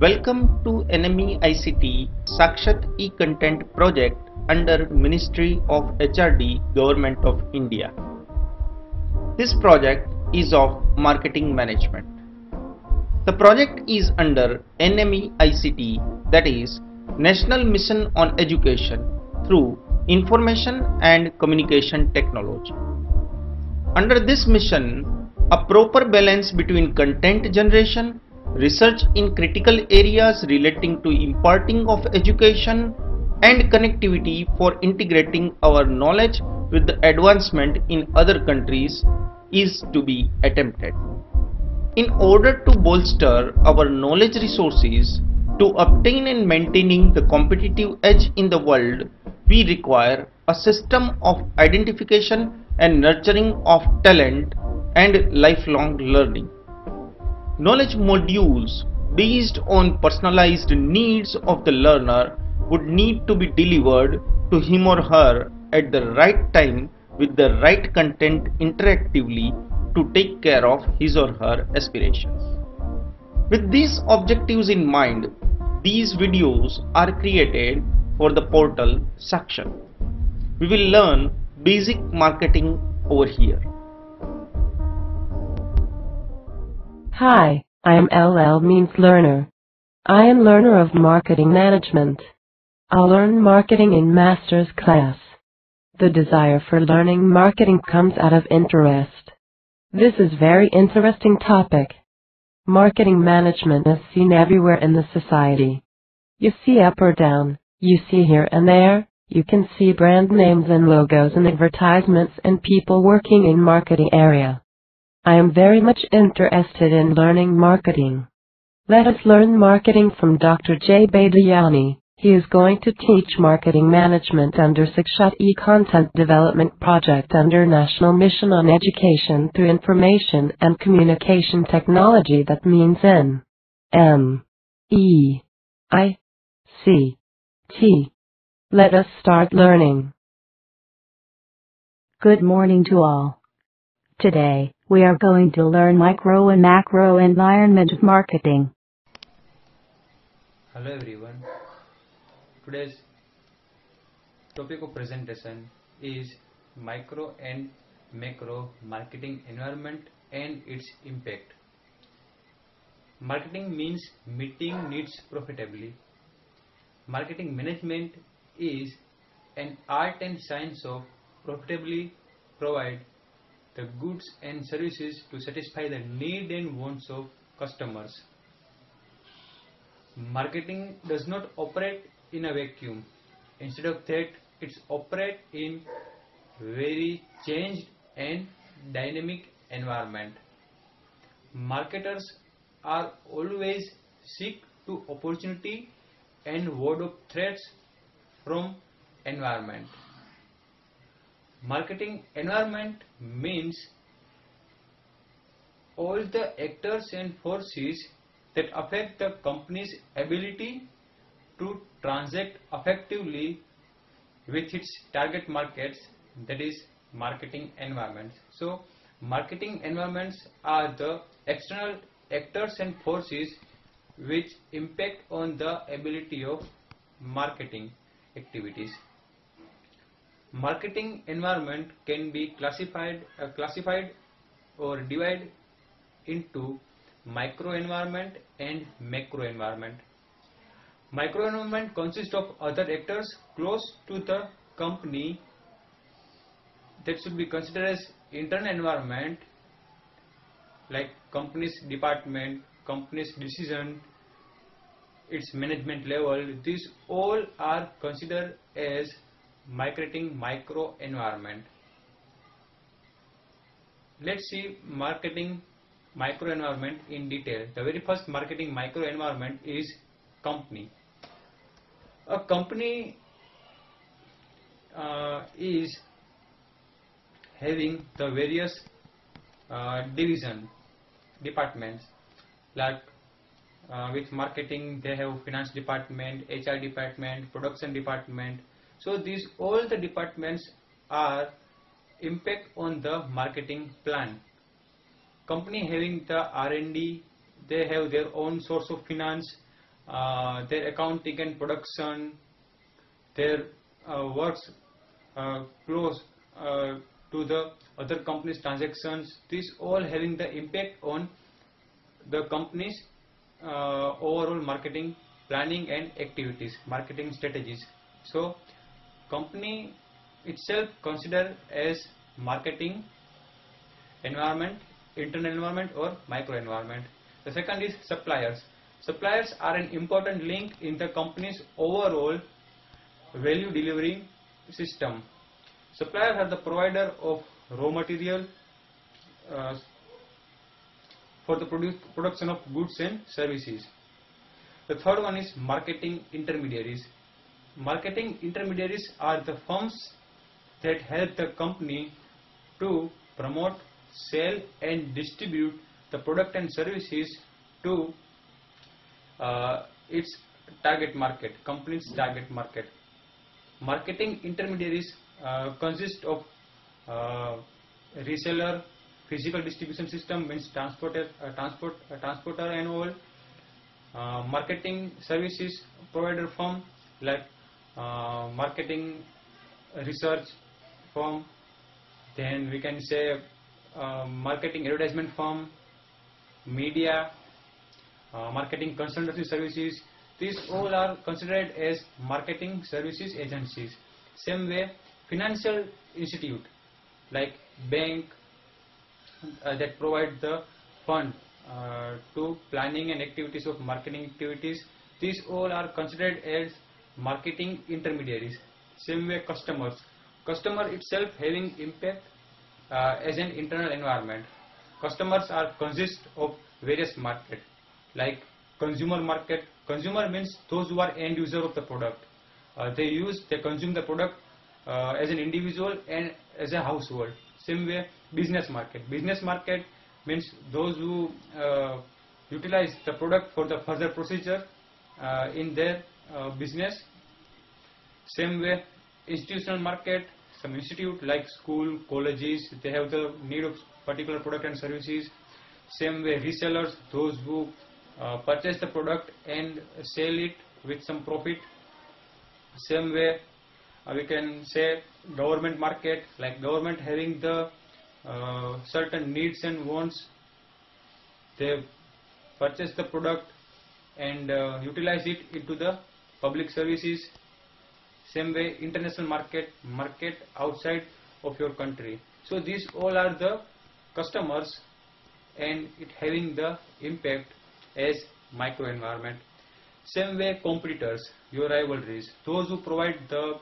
Welcome to NME ICT Sakshat e-Content project under Ministry of HRD, Government of India. This project is of marketing management. The project is under NME ICT, that is National Mission on Education through Information and Communication Technology. Under this mission, a proper balance between content generation, research in critical areas relating to imparting of education, and connectivity for integrating our knowledge with the advancement in other countries is to be attempted. In order to bolster our knowledge resources to obtain and maintaining the competitive edge in the world, we require a system of identification and nurturing of talent and lifelong learning. Knowledge modules based on personalized needs of the learner would need to be delivered to him or her at the right time with the right content interactively to take care of his or her aspirations. With these objectives in mind, these videos are created for the portal Sakshat. We will learn basic marketing over here. Hi, I am LL means learner. I am learner of marketing management. I'll learn marketing in master's class. The desire for learning marketing comes out of interest. This is very interesting topic. Marketing management is seen everywhere in the society. You see up or down, you see here and there, you can see brand names and logos and advertisements and people working in marketing area. I am very much interested in learning marketing. Let us learn marketing from Dr. J. Badiani. He is going to teach marketing management under Sakshat e-Content Development Project under National Mission on Education through Information and Communication Technology, that means N-M-E-I-C-T. Let us start learning. Good morning to all. Today, we are going to learn micro and macro environment of marketing. Hello everyone. Today's topic of presentation is micro and macro marketing environment and its impact. Marketing means meeting needs profitably. Marketing management is an art and science of profitably provide the goods and services to satisfy the need and wants of customers. Marketing does not operate in a vacuum. Instead of that, it operates in very changed and dynamic environment. Marketers are always seek to opportunity and ward of threats from environment. Marketing environment means all the actors and forces that affect the company's ability to transact effectively with its target markets, that is marketing environments. So marketing environments are the external actors and forces which impact on the ability of marketing activities. Marketing environment can be classified or divided into micro environment and macro environment. Micro environment consists of other actors close to the company that should be considered as internal environment, like company's department, company's decision, its management level. These all are considered as marketing micro environment. Let's see marketing micro environment in detail. The very first marketing micro environment is company. A company is having the various departments, like with marketing they have finance department, HR department, production department. So these all the departments are impact on the marketing plan. Company having the R&D, they have their own source of finance, their accounting and production, their works close to the other company's transactions. These all having the impact on the company's overall marketing planning and activities, marketing strategies. So company itself considered as marketing environment, internal environment or micro environment. The second is suppliers. Suppliers are an important link in the company's overall value delivering system. Suppliers are the provider of raw material for the production of goods and services. The third one is marketing intermediaries. Marketing intermediaries are the firms that help the company to promote, sell and distribute the product and services to its target market, company's target market. Marketing intermediaries consist of reseller, physical distribution system means transporter and all, marketing services provider firm like marketing research firm, then we can say marketing advertisement firm, media, marketing consultancy services. These all are considered as marketing services agencies. Same way, financial institute like bank that provide the fund to planning and activities of marketing activities. These all are considered as marketing intermediaries. Same way, customers. Customer itself having impact as an internal environment. Customers are consist of various market like consumer market. Consumer means those who are end user of the product. They consume the product as an individual and as a household. Same way, business market. Business market means those who utilize the product for the further procedure in their business. Same way, institutional market. Some institute like school, colleges, they have the need of particular product and services. Same way, resellers, those who purchase the product and sell it with some profit. Same way, we can say government market, like government having the certain needs and wants. They purchase the product and utilize it into the public services. Same way, international market, market outside of your country. So these all are the customers and it having the impact as micro environment. Same way, competitors, your rivalries, those who provide the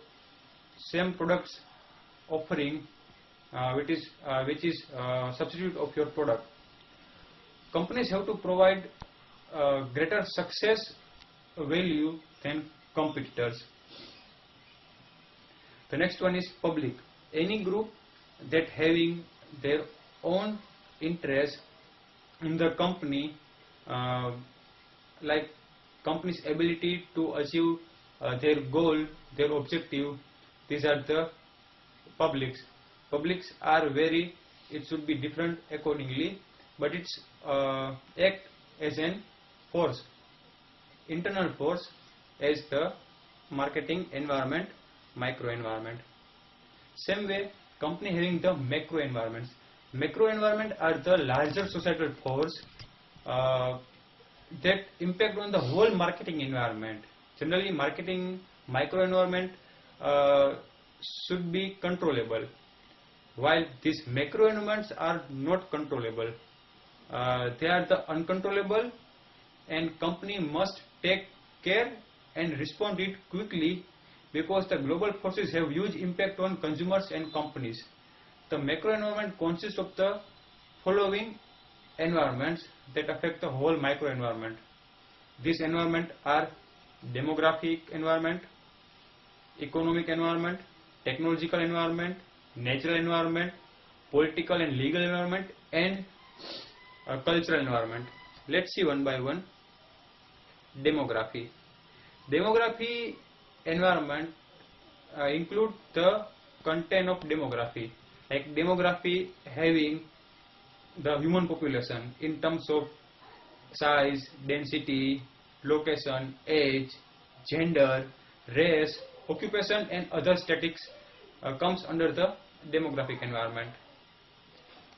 same products offering which is substitute of your product. Companies have to provide greater success value than competitors. The next one is public. Any group that having their own interest in the company, like company's ability to achieve their goal, their objective. These are the publics. Publics are it should be different accordingly, but it's act as an force, internal force as the marketing environment, micro environment. Same way, company having the macro environments. Macro environment are the larger societal force that impact on the whole marketing environment. Generally, marketing micro environment should be controllable, while these macro environments are not controllable. They are the uncontrollable, and company must take care and respond it quickly because the global forces have huge impact on consumers and companies. The macro environment consists of the following environments that affect the whole micro environment. These environment are demographic environment, economic environment, technological environment, natural environment, political and legal environment, and cultural environment. Let's see one by one. Demography. Demography environment include the content of demography, like demography having the human population in terms of size, density, location, age, gender, race, occupation and other statistics comes under the demographic environment.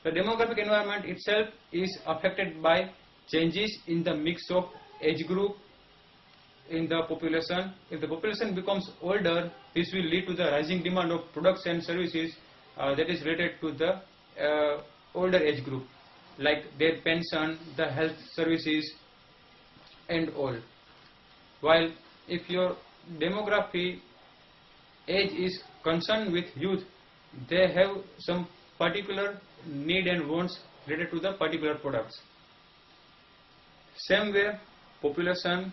The demographic environment itself is affected by changes in the mix of age group in the population. If the population becomes older, this will lead to the rising demand of products and services that is related to the older age group, like their pension, the health services and all. While if your demography age is concerned with youth, they have some particular need and wants related to the particular products. Same way, population,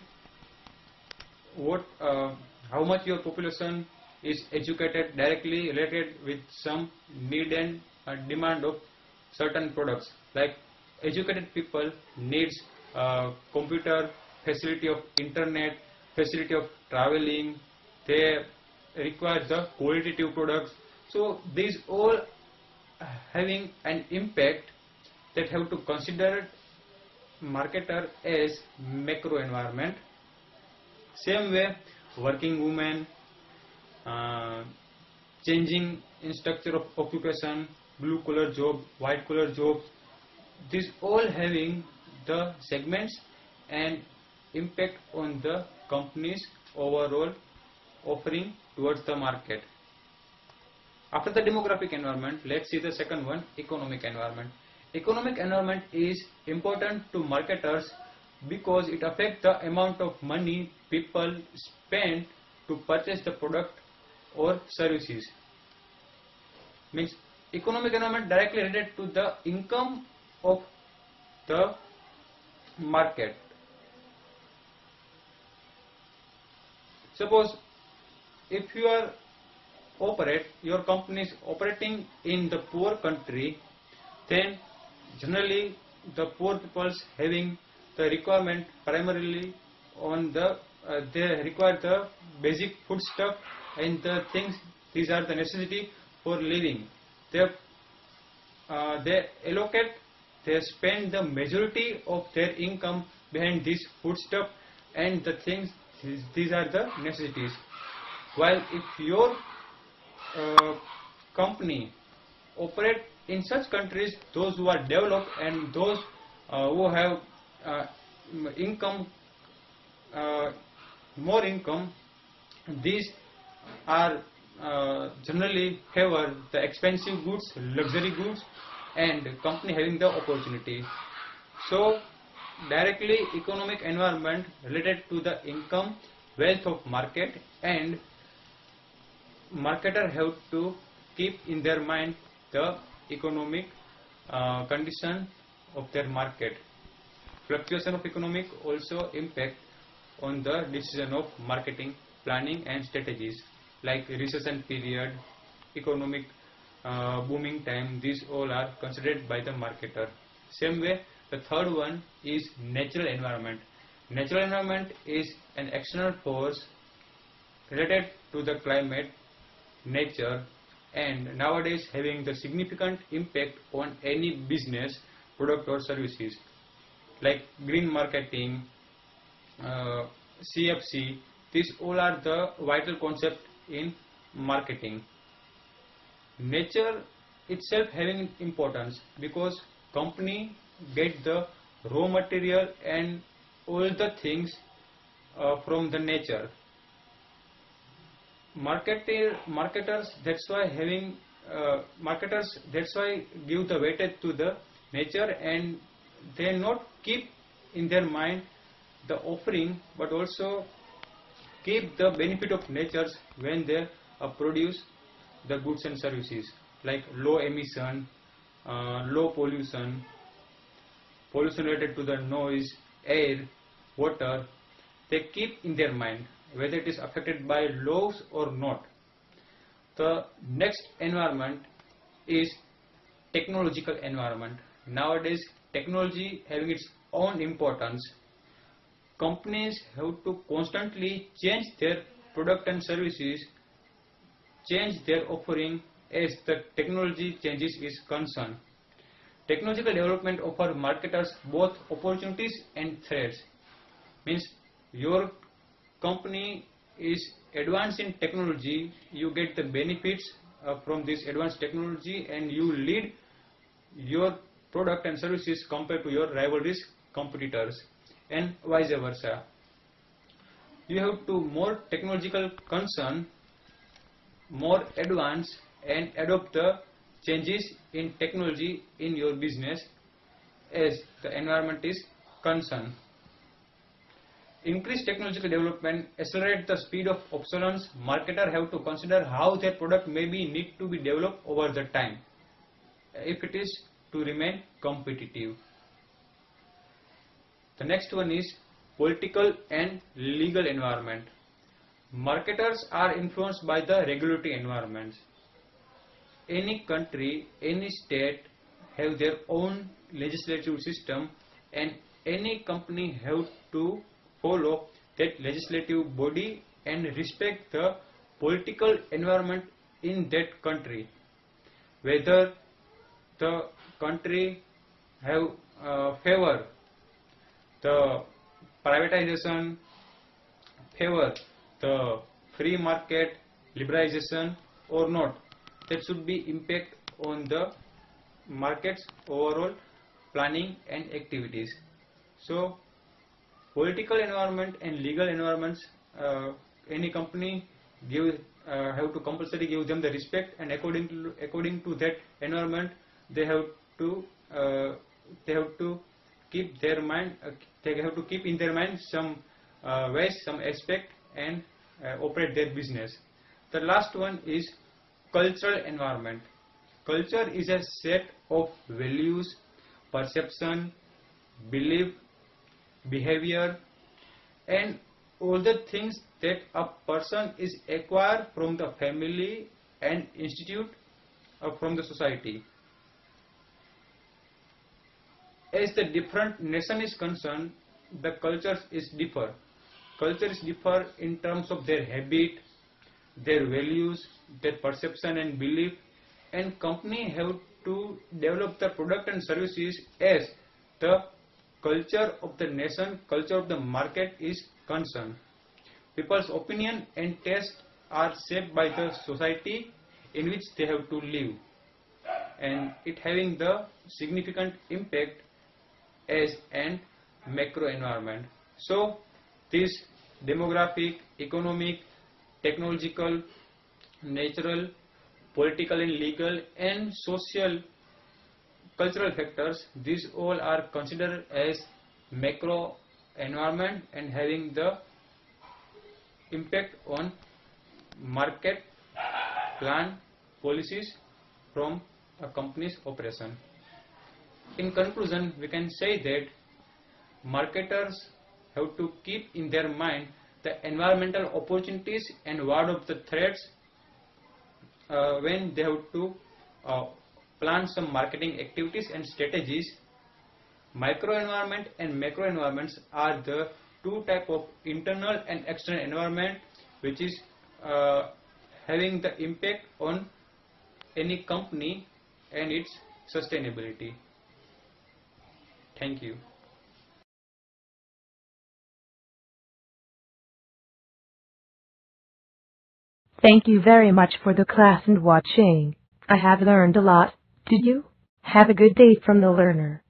how much your population is educated directly related with some need and demand of certain products. Like educated people needs computer, facility of internet, facility of traveling, they require the qualitative products. So these all having an impact that have to consider marketer as macro environment. Same way, working women, changing in structure of occupation, blue collar job, white collar job, these all having the segments and impact on the company's overall offering towards the market. After the demographic environment, let's see the second one, economic environment. Economic environment is important to marketers because it affects the amount of money people spend to purchase the product or services. Means economic environment directly related to the income of the market. Suppose if your company is operating in the poor country, then generally the poor peoples having the requirement primarily on the they require the basic food stuff and the things, these are the necessity for living. They allocate, they spend the majority of their income behind this food stuff and the things, these are the necessities. While if your company operate in such countries, those who are developed and those who have income, more income, these are generally favor the expensive goods, luxury goods, and company having the opportunity. So directly economic environment related to the income, wealth of market, and marketer have to keep in their mind the economic condition of their market. Fluctuation of economic also impact on the decision of marketing, planning and strategies, like recession period, economic booming time, these all are considered by the marketer. Same way, the third one is natural environment. Natural environment is an external force related to the climate, nature, and nowadays having the significant impact on any business, product or services, like green marketing, CFC. These all are the vital concept in marketing. Nature itself having importance because company get the raw material and all the things from the nature. Marketers that's why give the weightage to the nature, and they not keep in their mind the offering but also keep the benefit of nature when they produce the goods and services, like low emission, low pollution related to the noise, air, water. They keep in their mind whether it is affected by laws or not. The next environment is technological environment. Nowadays technology having its own importance. Companies have to constantly change their product and services, change their offering as the technology changes is concerned. Technological development offer marketers both opportunities and threats. Means your company is advanced in technology, you get the benefits from this advanced technology, and you lead your product and services compared to your rivalries competitors, and vice versa. You have to more technological concern, more advanced, and adopt the changes in technology in your business as the environment is concerned. Increased technological development accelerate the speed of obsolescence. Marketers have to consider how their product may be need to be developed over the time if it is to remain competitive. The next one is political and legal environment. Marketers are influenced by the regulatory environments. Any country, any state have their own legislative system, and any company have to follow that legislative body and respect the political environment in that country. Whether the country have favor the privatization, favor the free market liberalization or not, that should be impact on the market's overall planning and activities. So political environment and legal environments, any company have to compulsory give them the respect, and according to that environment they have to keep their mind, they have to keep in their mind some ways, some aspect, and operate their business. The last one is cultural environment. Culture is a set of values, perception, belief, behavior, and all the things that a person is acquired from the family and institute from the society. As the different nation is concerned, the cultures is differ. Cultures differ in terms of their habit, their values, their perception and belief, and company have to develop the product and services as the culture of the nation, culture of the market is concerned. People's opinion and taste are shaped by the society in which they have to live, and it having the significant impact as an macro environment. So this demographic, economic, technological, natural, political and legal, and social cultural factors, these all are considered as macro environment and having the impact on market plan policies from a company's operation. In conclusion, we can say that marketers have to keep in their mind the environmental opportunities and ward of the threats when they have to plan some marketing activities and strategies. Micro environment and macro environments are the two type of internal and external environment which is having the impact on any company and its sustainability. Thank you. Thank you very much for the class and watching. I have learned a lot. Did you? Have a good day from the learner.